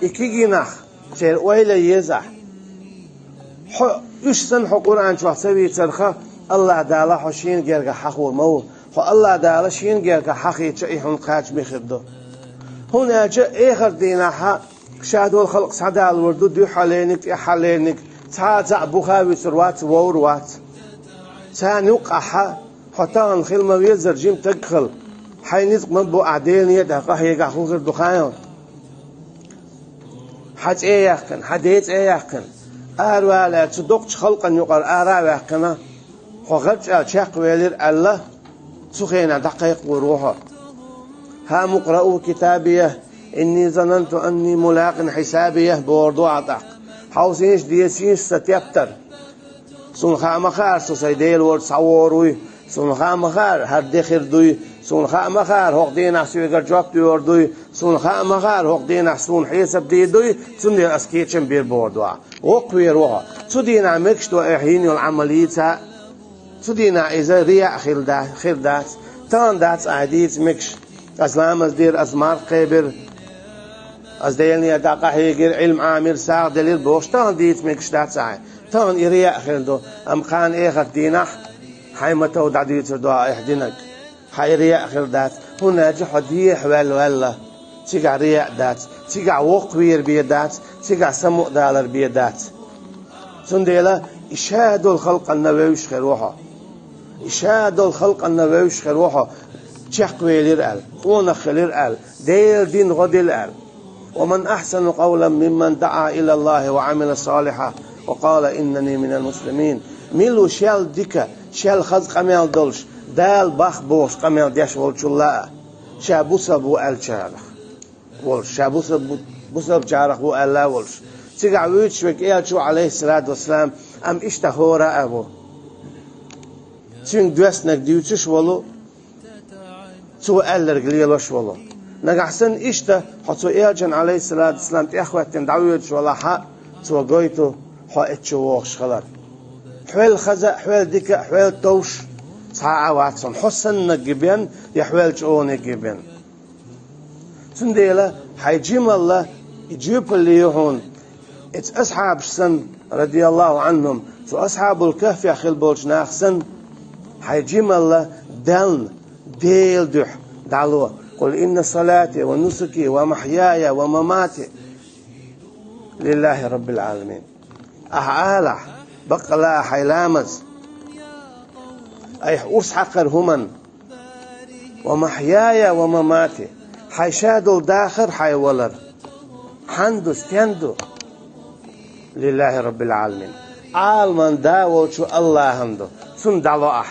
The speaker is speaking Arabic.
iki günah şey öyle yezah üç sen Kur'an çuhsavi çarxa Allah Teala hoşin gerge hak olmağı ho Allah Teala şin gerge hak içe ihun kaç bixirdo هناك آخر دينها شادو الخلق سعدا الوردو دو حالينك حالينك تا بوخاوي سروات ووروات تا نوقعها حتى الخلمة ويزر جيم تدخل حينيز من بو عدين يدها هيقع غير دخان حج ايه يحكن حديث ايه يحكن اروالا تصدق خلقا يقر ارا يحكنا وغرج الشاق ويلر الله سخينا دقيق وروحه ها مقرأوا كتابيه إني ظننت أني ملاق حسابيه بوردو عطاق حوسينش ديسينش ستيبتر سنخا مخار سوسيديل ورد صوروي سنخا مخار هردي خردوي سنخا مخار هوق دين أحسويقر جواب ديوردوي سنخا مخار هوق دين أحسون حيسب ديدوي سندير أسكيتشن بير بوردوا وقويروها سدينا مكشتو إحيني العملية سدينا إذا رياء خردات تان دات عديد مكش أسلام أزدير أزمار قبر أزديلني أداقا هيجر علم عامر ساق دليل بوشتان ديت مكشتات ساعي تان إرياء خلدو أم خان إيخت دينح حيمتو دعديت دعاء إحدينك حي رياء خلدات هنا جحديح والولا تيقع رياء دات تيقع وقوير بيدات تيقع سمو دالر بيدات سنديلا إشهادوا الخلق النبويش خيروحا إشهادوا الخلق النبويش خيروحا تشقويلر ال ونخلر ال دير دين غدل ال ومن أحسن قولا ممن دعا إلى الله وعمل صالحا وقال إنني من المسلمين ميلو شال ديكا شال خز قميل دولش دال باخ بوش قميل ديش والشلا شابوسا بو ال شارخ والش شابوسا بوسا بشارخ بو ال لا والش تيقع ويتش وك شو عليه الصلاة والسلام أم إشتهورا أبو تين دوسنك ديوتش ولو تو ألر قليلوش والله نجحسن إشته حتى إيجن عليه الصلاة والسلام تأخوتين دعويت ولا حق تو جيتو حق تشوخش خلر حوال خزا حوال ديكا حوال توش ساعة واتسون حسن نجيبين يحوال جون نجيبين سنديلا حيجيم الله يجيب اللي يهون إت أصحاب سن رضي الله عنهم تو أصحاب الكهف يا خل بولش ناخسن حيجيم الله دلن ديل دح دعوة قل إن صلاتي ونسكي ومحياي ومماتي لله رب العالمين أحالح بقلا حيلامز أي أسحقر همن ومحياي ومماتي حيشادو داخر حيولر حندو ستندو لله رب العالمين عالمن داول شو الله هندو سن دعوة